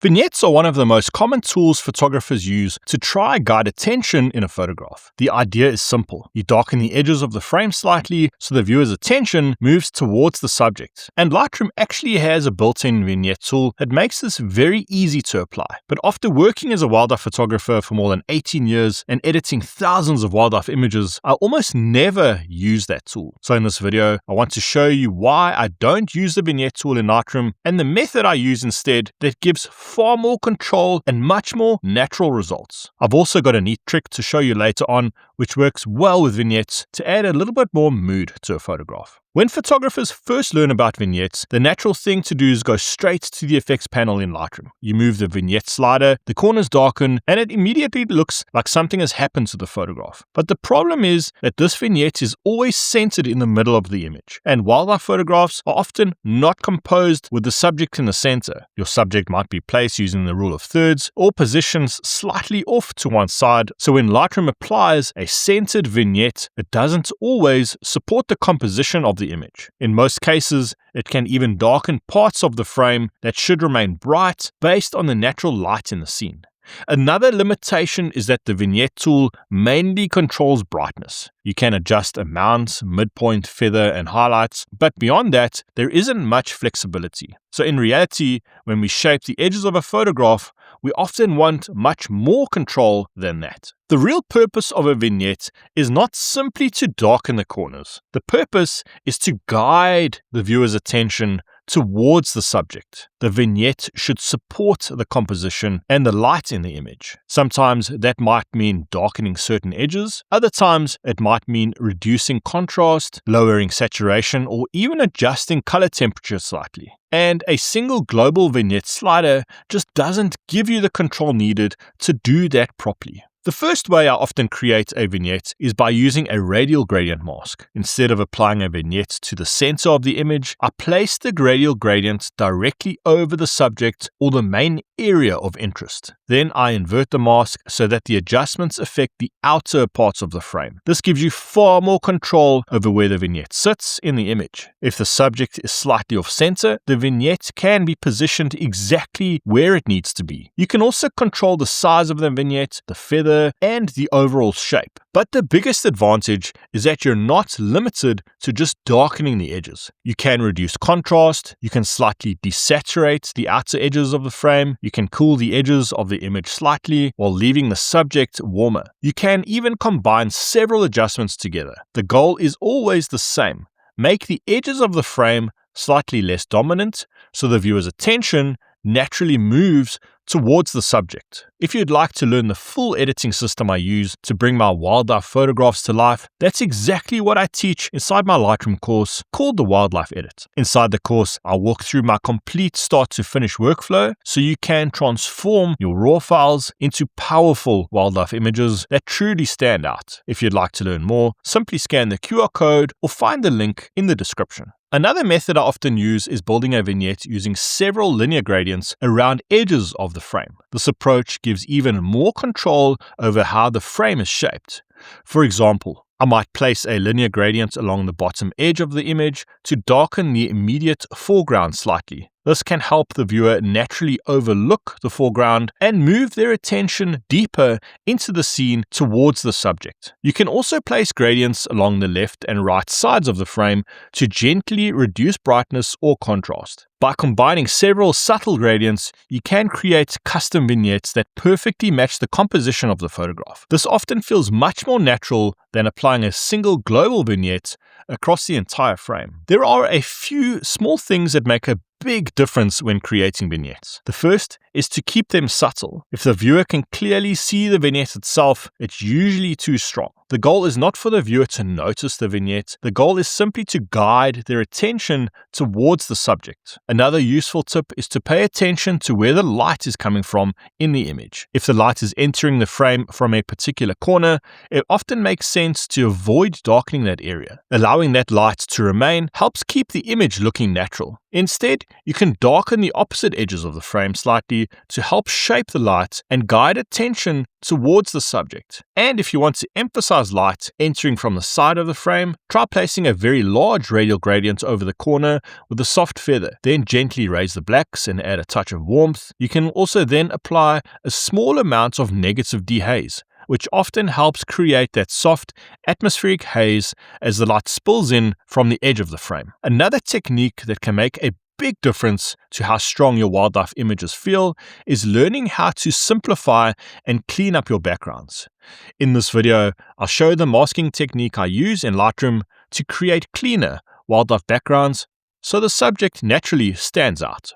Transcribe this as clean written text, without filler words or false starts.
Vignettes are one of the most common tools photographers use to try guide attention in a photograph. The idea is simple. You darken the edges of the frame slightly so the viewer's attention moves towards the subject. And Lightroom actually has a built-in vignette tool that makes this very easy to apply. But after working as a wildlife photographer for more than 18 years and editing thousands of wildlife images, I almost never use that tool. So in this video, I want to show you why I don't use the vignette tool in Lightroom and the method I use instead that gives far more control and much more natural results. I've also got a neat trick to show you later on, which works well with vignettes to add a little bit more mood to a photograph. When photographers first learn about vignettes, the natural thing to do is go straight to the effects panel in Lightroom. You move the vignette slider, the corners darken, and it immediately looks like something has happened to the photograph. But the problem is that this vignette is always centered in the middle of the image, and wildlife photographs are often not composed with the subject in the center. Your subject might be placed using the rule of thirds or positions slightly off to one side, so when Lightroom applies a centered vignette, it doesn't always support the composition of the image. In most cases, it can even darken parts of the frame that should remain bright based on the natural light in the scene. Another limitation is that the vignette tool mainly controls brightness. You can adjust amount, midpoint, feather, and highlights, but beyond that, there isn't much flexibility. So in reality, when we shape the edges of a photograph, we often want much more control than that. The real purpose of a vignette is not simply to darken the corners. The purpose is to guide the viewer's attention towards the subject. The vignette should support the composition and the light in the image. Sometimes that might mean darkening certain edges. Other times it might mean reducing contrast, lowering saturation, or even adjusting color temperature slightly. And a single global vignette slider just doesn't give you the control needed to do that properly. The first way I often create a vignette is by using a radial gradient mask. Instead of applying a vignette to the center of the image, I place the radial gradient directly over the subject or the main area of interest. Then I invert the mask so that the adjustments affect the outer parts of the frame. This gives you far more control over where the vignette sits in the image. If the subject is slightly off center, the vignette can be positioned exactly where it needs to be. You can also control the size of the vignette, the feather, and the overall shape. But the biggest advantage is that you're not limited to just darkening the edges. You can reduce contrast, you can slightly desaturate the outer edges of the frame, you can cool the edges of the image slightly while leaving the subject warmer. You can even combine several adjustments together. The goal is always the same. Make the edges of the frame slightly less dominant so the viewer's attention naturally moves towards the subject. If you'd like to learn the full editing system I use to bring my wildlife photographs to life, that's exactly what I teach inside my Lightroom course called the Wildlife Edit. Inside the course, I'll walk through my complete start to finish workflow so you can transform your raw files into powerful wildlife images that truly stand out. If you'd like to learn more, simply scan the QR code or find the link in the description. Another method I often use is building a vignette using several linear gradients around edges of the frame. This approach gives even more control over how the frame is shaped. For example, I might place a linear gradient along the bottom edge of the image to darken the immediate foreground slightly. This can help the viewer naturally overlook the foreground and move their attention deeper into the scene towards the subject. You can also place gradients along the left and right sides of the frame to gently reduce brightness or contrast. By combining several subtle gradients, you can create custom vignettes that perfectly match the composition of the photograph. This often feels much more natural than applying a single global vignette across the entire frame. There are a few small things that make a big difference when creating vignettes. The first is to keep them subtle. If the viewer can clearly see the vignette itself, it's usually too strong. The goal is not for the viewer to notice the vignette. The goal is simply to guide their attention towards the subject. Another useful tip is to pay attention to where the light is coming from in the image. If the light is entering the frame from a particular corner, it often makes sense to avoid darkening that area. Allowing that light to remain helps keep the image looking natural. Instead, you can darken the opposite edges of the frame slightly to help shape the light and guide attention towards the subject. And if you want to emphasize light entering from the side of the frame, try placing a very large radial gradient over the corner with a soft feather. Then gently raise the blacks and add a touch of warmth. You can also then apply a small amount of negative dehaze, which often helps create that soft, atmospheric haze as the light spills in from the edge of the frame. Another technique that can make a big difference to how strong your wildlife images feel is learning how to simplify and clean up your backgrounds. In this video, I'll show the masking technique I use in Lightroom to create cleaner wildlife backgrounds so the subject naturally stands out.